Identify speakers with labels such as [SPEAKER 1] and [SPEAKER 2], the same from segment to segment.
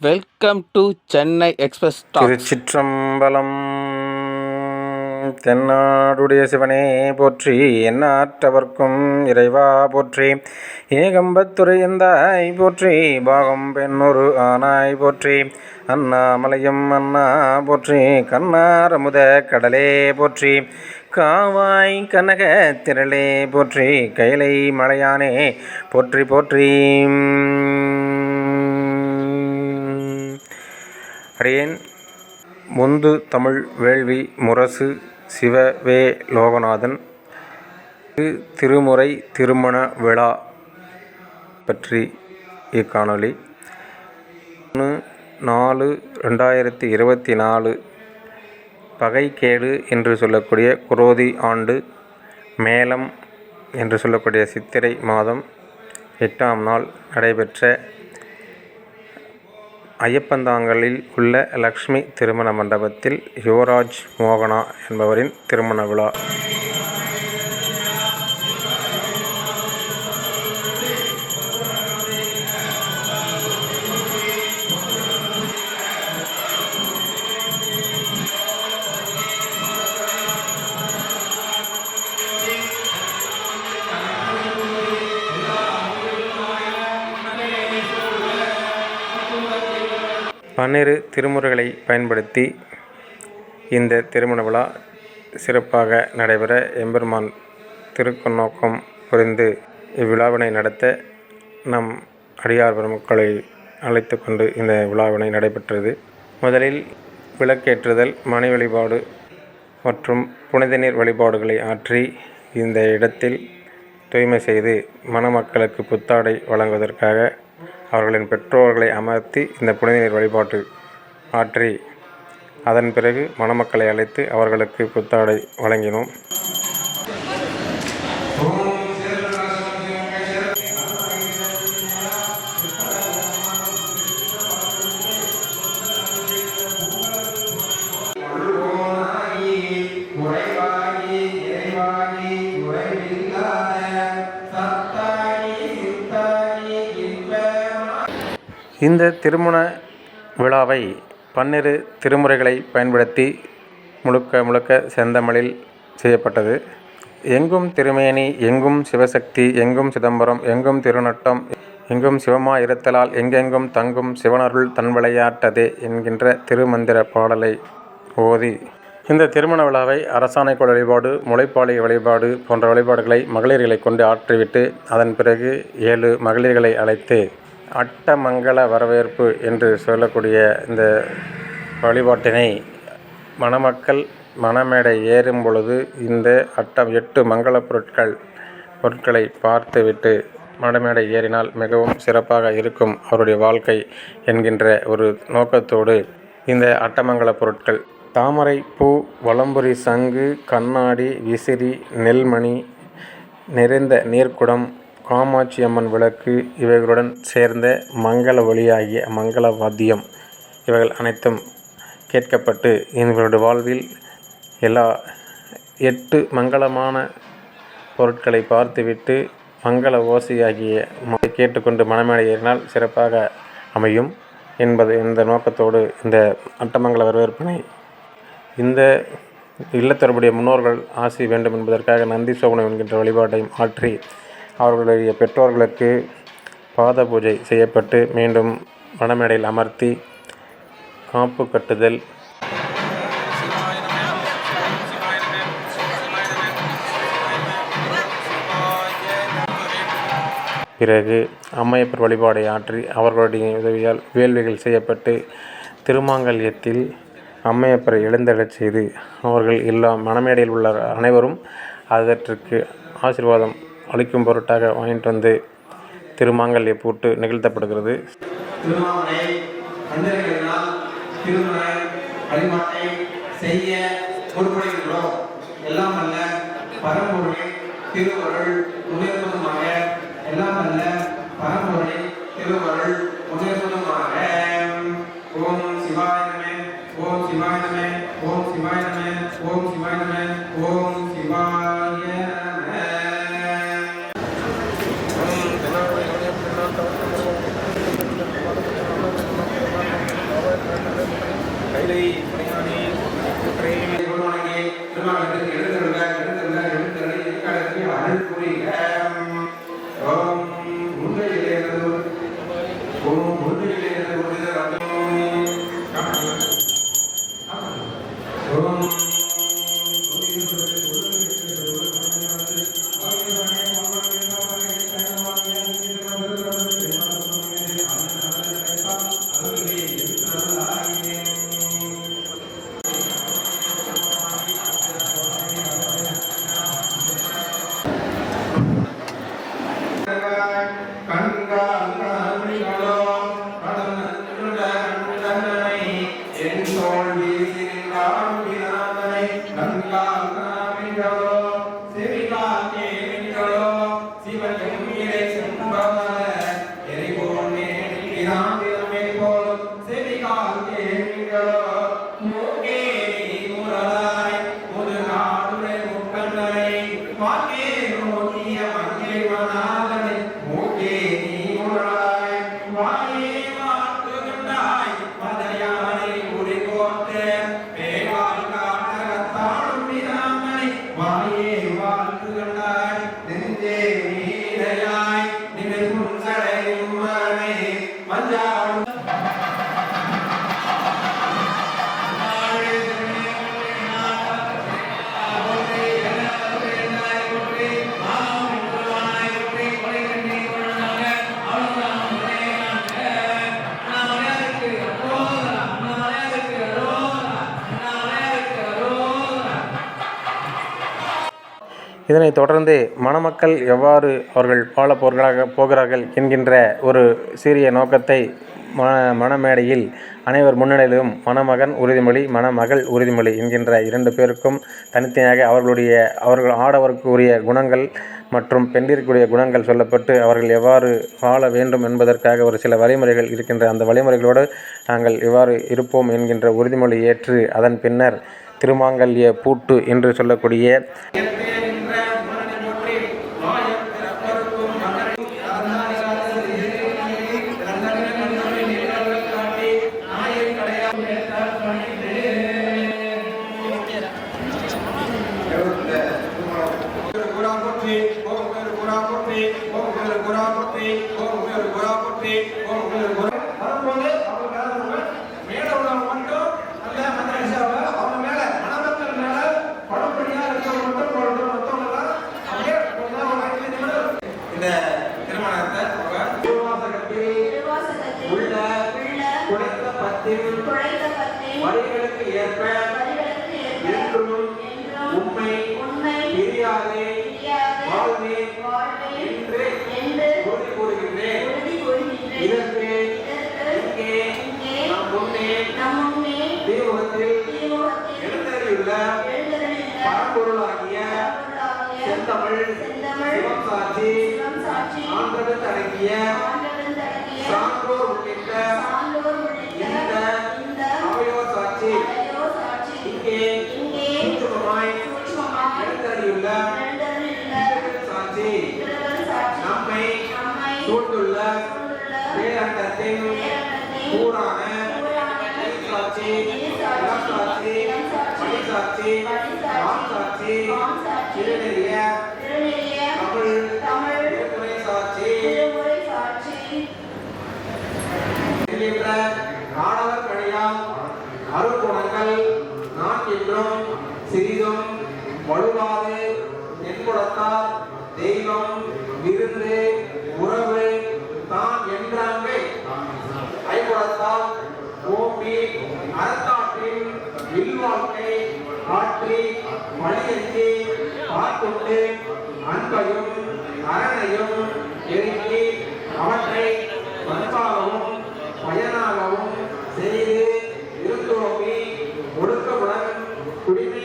[SPEAKER 1] Welcome to Chennai express talks.
[SPEAKER 2] திருச்சிற்றம்பலம். தென்னாடுடைய சிவனே போற்றி, எந்நாட்டவர்க்கும் இறைவா போற்றி, ஏகம்பத்துரை எந்தாய் போற்றி, பாகம் பெண்ணொரு ஆனாய் போற்றி, அண்ணாமலையும் அண்ணா போற்றி, கண்ணாரமுத கடலே போற்றி, காவாய் கனக திரளே போற்றி, கைலை மலையானே போற்றி போற்றி. அடியேன் முந்து தமிழ் வேள்வி முரசு சிவவே லோகநாதன் திருமுறை திருமண விழா பற்றி இக்காணொலி 4/4/2024 பகைக்கேடு என்று சொல்லக்கூடிய குரோதி ஆண்டு மேலம் என்று சொல்லக்கூடிய சித்திரை மாதம் 8ஆம் நாள் நடைபெற்ற ஐயப்பந்தாங்கலில் உள்ள லக்ஷ்மி திருமண மண்டபத்தில் யுவராஜ் மோகனா என்பவரின் திருமண விழா. பன்னிரு திருமுறைகளை பயன்படுத்தி இந்த திருமண விழா சிறப்பாக நடைபெற எம்பெருமான் திருக்கண்ணோக்கம் புரிந்து இவ்விழாவினை நடத்த நம் அடியார் பெருமக்களை அழைத்து கொண்டு இந்த விழாவினை நடைபெற்றது. முதலில் விளக்கேற்றுதல், மணி வழிபாடு மற்றும் புனித நீர் வழிபாடுகளை ஆற்றி இந்த இடத்தில் தூய்மை செய்து மணமக்களுக்கு புத்தாடை வழங்குவதற்காக அவர்களின் பெற்றோர்களை அமர்த்தி இந்த புனித நீர் வழிபாட்டு ஆற்றி அதன் பிறகு மணமக்களை அழைத்து அவர்களுக்கு புத்தாடை வழங்கினோம். இந்த திருமண விழாவை பன்னிரு திருமுறைகளை பயன்படுத்தி முழுக்க செந்தமிழில் செய்யப்பட்டது. எங்கும் திருமேனி, எங்கும் சிவசக்தி, எங்கும் சிதம்பரம், எங்கும் திருநட்டம், எங்கும் சிவமா இருத்தலால் எங்கெங்கும் தங்கும் சிவனருள் தன் விளையாட்டதே என்கின்ற திருமந்திர பாடலை ஓதி இந்த திருமண விழாவை அரசாணை கோள் வழிபாடு, முளைப்பாளி வழிபாடு போன்ற வழிபாடுகளை மகளிர்களை கொண்டு ஆற்றிவிட்டு அதன் பிறகு 7 மகளிர்களை அழைத்து அட்டமங்கள வரவேற்பு என்று சொல்லக்கூடிய இந்த வழிபாட்டினை மணமக்கள் மணமேடை ஏறும் பொழுது இந்த 8 மங்கள பொருட்களை பார்த்துவிட்டு மணமேடை ஏறினால் மிகவும் சிறப்பாக இருக்கும் அவருடைய வாழ்க்கை என்கின்ற ஒரு நோக்கத்தோடு இந்த அட்டமங்கள பொருட்கள் தாமரை பூ, வலம்புரி சங்கு, கண்ணாடி, விசிறி, நெல்மணி, நிறைந்த நீர்க்குடம், காமாட்சி அம்மன் விளக்கு இவைகளுடன் சேர்ந்த மங்கள ஒலியாகிய மங்கள வாத்தியம் இவைகள் அனைத்தும் கேட்கப்பட்டு இவர்களுடைய வாழ்வில் எல்லா 8 மங்களமான பொருட்களை பார்த்துவிட்டு மங்கள ஓசையாகிய கேட்டுக்கொண்டு மணமேடை ஏறினால் சிறப்பாக அமையும் என்பது இந்த நோக்கத்தோடு இந்த அட்டமங்கள வரவேற்பினை இந்த இல்லத்தரப்புடைய முன்னோர்கள் ஆசி வேண்டும் என்பதற்காக நந்தி சோபனம் என்கின்ற வழிபாட்டையும் ஆற்றி அவர்களுடைய பெற்றோர்களுக்கு பாத பூஜை செய்யப்பட்டு மீண்டும் மணமேடையில் அமர்த்தி காப்பு கட்டுதல், பிறகு அம்மையப்பர் வழிபாடை ஆற்றி அவர்களுடைய உதவியால் வேள்விகள் செய்யப்பட்டு திருமாங்கல்யத்தில் அம்மையப்பரை எழுந்தருளச் செய்து அவர்கள் எல்லா மணமேடையில் உள்ள அனைவரும் அதற்கு ஆசீர்வாதம் அளிக்கும் பொருட்டாக வாங்கிட்டு வந்து திருமாங்கல்ய பூட்டு நிகழ்த்தப்படுகிறது.
[SPEAKER 3] திருமாவளை கண்டறிகளினால் திருமண வழிபாட்டை செய்ய பொறுப்படுகின்றோம். எல்லாம் அல்ல பரம்பொருளை திருவருள் உணர்வதுமாக, எல்லாம் அல்ல பரம்பொருளை திருவருள் உணர்வதுமாக. ஓம் சிவாய நம, ஓம் சிவாய நம, ஓம் சிவாய நம, ஓம் சிவாய நம, ஓம் சிவாய நம.
[SPEAKER 2] இதனைத் தொடர்ந்து மணமக்கள் எவ்வாறு அவர்கள் வாழப் போகிறார்கள் என்கின்ற ஒரு சீரிய நோக்கத்தை மணமேடையில் அனைவர் முன்னிலையிலும் மணமகன் உறுதிமொழி, மணமகள் உறுதிமொழி என்கின்ற 2 பேருக்கும் தனித்தனியாக அவர்கள் ஆடவருக்குரிய குணங்கள் மற்றும் பெண்டிற்குரிய குணங்கள் சொல்லப்பட்டு அவர்கள் எவ்வாறு வாழ வேண்டும் என்பதற்காக ஒரு சில வழிமுறைகள் இருக்கின்ற அந்த வழிமுறைகளோடு நாங்கள் எவ்வாறு இருப்போம் என்கின்ற உறுதிமொழி ஏற்று அதன் பின்னர் திருமாங்கல்ய பூட்டு என்று சொல்லக்கூடிய
[SPEAKER 3] வரிகளுக்கு ஏற்ப என்றும் உண்மை பிரியாதே வாழ்வேன் என்று உறுதி கூறுகின்றேன். இதற்கு இங்கே நம் முன்னே தீமுகத்தில் எழுந்தருளியுள்ள பரம்பொருளாகிய செந்தமிழ் சிவம் சாட்சி ஆண்டவன் அடங்கிய சான்றோர் உள்ளிட்ட இந்த அவையோர் சாட்சி இங்கே சூட்சுமமாய் எழுந்தருளியுள்ள சாட்சி நம்மை சூழ்ந்துள்ள வேதாந்தத்தின் பூரான சாட்சி, சாட்சி, மணிசாட்சி, சாட்சி, திருநெறிய தமிழ் திருமுறை சாட்சி என்கின்ற ஆடவர் கணியாம் அருட்குணங்கள் நான் என்றும் சிறிதும் வலுவாது தென்புலத்தார் தெய்வம் விருந்து உறவு தான் என்றாங்கே ஐம்புலத்தால் ஓம்பி அறத்தாற்றின் இல்வாழ்க்கை ஆற்றி வழியெற்றி பார்த்துண்டு அன்பையும் அறனையும் எரிக்கி அவற்றை பண்பாகவும் பயனாகவும் செய்து இருந்தோம்பி ஒடுக்கமுடன் குடிமை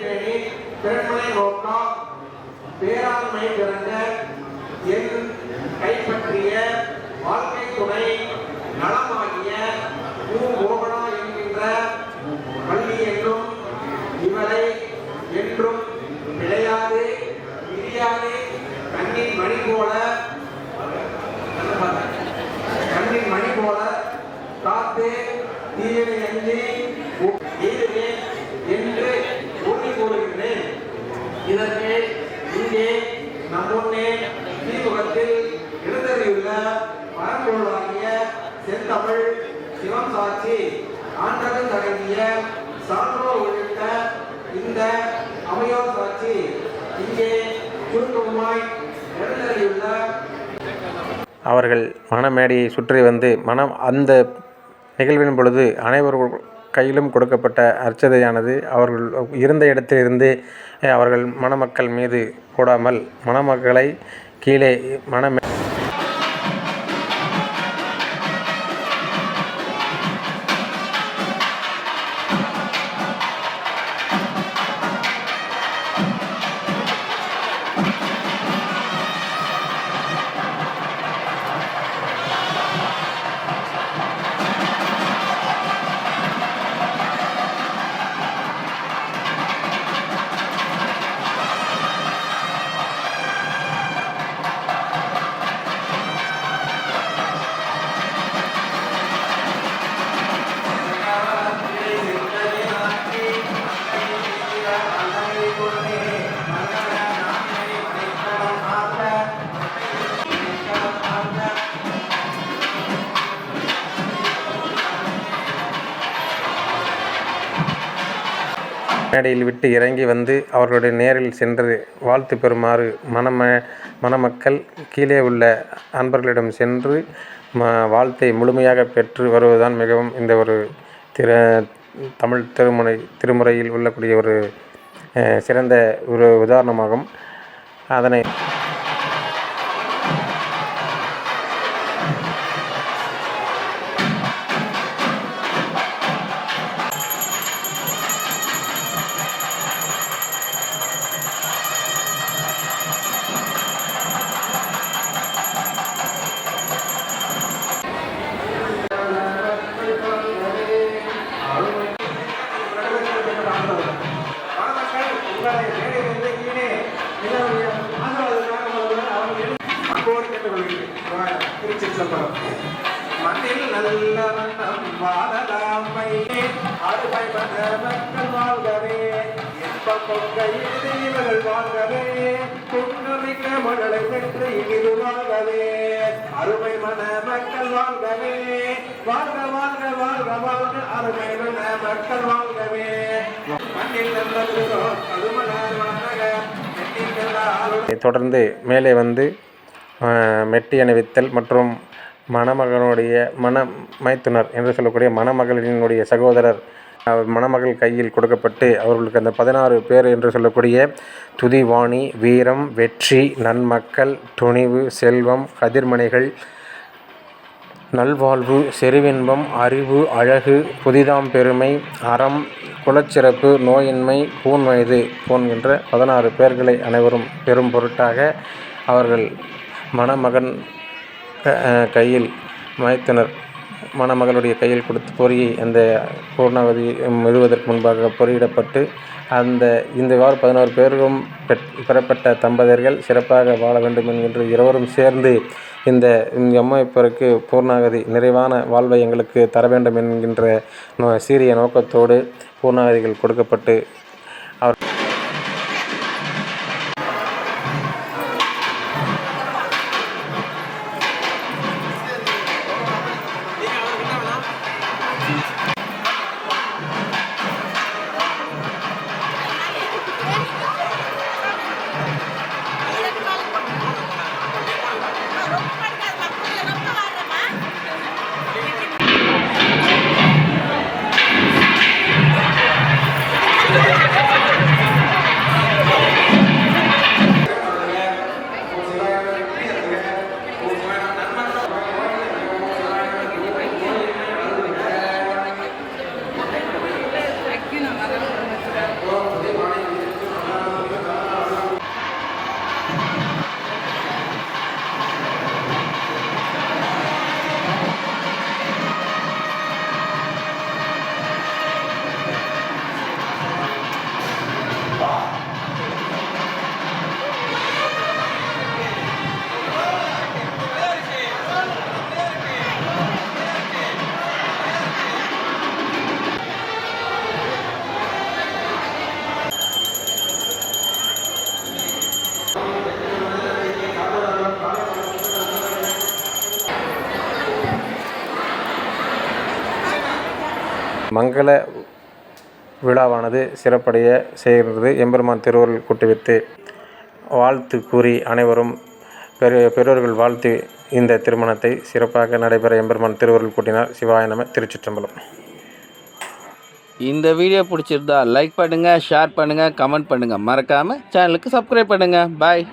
[SPEAKER 3] பேணி திறன்மனை நோக்கா பேராண்மை பிறந்த என் கைப்பற்றிய வாழ்க்கை துணை நலமாகிய மோகனா என்கின்ற பள்ளி என்றும் இவரை என்றும் விளையாது விரியாது கண்ணின் மணி போல காத்து தீயனை அஞ்சி எய்துவேன் என்று உறுதி கூறுகின்றேன். இதற்கு இங்கே நம் முன்னே தீமுகத்தில் எழுந்தறியுள்ள பரம்பொருளாகிய செந்தமிழ் சிவம் சாட்சி ஆண்டவன் அடங்கிய சான்றோர் உள்ளிட்ட இந்த அவையோர் சாட்சி இங்கே சுருக்கமாய் எழுந்தறியுள்ள
[SPEAKER 2] அவர்கள் மணமேடையை சுற்றி வந்து அந்த நிகழ்வின் பொழுது அனைவர்கள் கையிலும் கொடுக்கப்பட்ட அர்ச்சதையானது அவர்கள் இருந்த இடத்திலிருந்து அவர்கள் மணமக்கள் மீது போடாமல் மணமக்களை கீழே மேடையில் விட்டு இறங்கி வந்து அவர்களுடைய நேரில் சென்று வாழ்த்து பெறுமாறு மணமக்கள் கீழே உள்ள அன்பர்களிடம் சென்று வாழ்த்தை முழுமையாக பெற்று வருவதுதான் மிகவும் இந்த ஒரு தமிழ் திருமுறையில் உள்ளக்கூடிய ஒரு சிறந்த ஒரு உதாரணமாகும். அதனை
[SPEAKER 3] மண்ணில் நல்ல வண்ணம் வாழலாமை அருமை மன மக்கள் வாழ்கவே இன்பம் பொங்க இவர்கள் வாழ்கவே புன்னமிக்க மகளை பெற்று இது வாழ்கவே அருமை மன மக்கள் வாழ்கவே வாழ்க வாழ்க வாழ்க வாழ்க அருமை மன மக்கள் வாழ்கவே மண்ணில் நல்ல அதுமலர்
[SPEAKER 2] தொடர்ந்து மேலே வந்து மெட்டி அணிவித்தல் மற்றும் மணமகனுடைய மைத்துனர் என்று சொல்லக்கூடிய மணமகளினுடைய சகோதரர் மணமகள் கையில் கொடுக்கப்பட்டு அவர்களுக்கு அந்த 16 பேர் என்று சொல்லக்கூடிய துதிவாணி, வீரம், வெற்றி, நன்மக்கள், துணிவு, செல்வம், கதிர்மனைகள், நல்வாழ்வு, செருவின்பம், அறிவு, அழகு, புதிதாம் பெருமை, அறம், குலச்சிறப்பு, நோயின்மை, பூன்வயது போன்கின்ற 16 பேர்களை அனைவரும் பெரும் பொருட்டாக அவர்கள் மணமகன் கையில் மைத்துனர் மணமகளுடைய கையில் கொடுத்து பொறியை அந்த பூர்ணாவதி விடுவதற்கு முன்பாக பொறியிடப்பட்டு இந்தவாறு 11 பேரும் பெறப்பட்ட தம்பதியர்கள் சிறப்பாக வாழ வேண்டும் என்கின்ற இருவரும் சேர்ந்து இந்த அம்மையப்பருக்கு பூர்ணாகதி நிறைவான வாழ்வை எங்களுக்கு தர வேண்டும் என்கின்ற சீரிய நோக்கத்தோடு பூர்ணாகதிகள் கொடுக்கப்பட்டு அவர் மங்கள விழாவானது சிறப்படைய செய்கிறது. எம்பெருமான் திருவருள் கூட்டுவித்து வாழ்த்து கூறி அனைவரும் பெரியோர்கள் வாழ்த்து இந்த திருமணத்தை சிறப்பாக நடைபெற எம்பெருமான் திருவருள் கூட்டினார். சிவாய நம. திருச்சிற்றம்பலம்.
[SPEAKER 1] இந்த வீடியோ பிடிச்சிருந்தா லைக் பண்ணுங்கள், ஷேர் பண்ணுங்கள், கமெண்ட் பண்ணுங்கள். மறக்காமல் சேனலுக்கு சப்ஸ்கிரைப் பண்ணுங்கள். பாய்.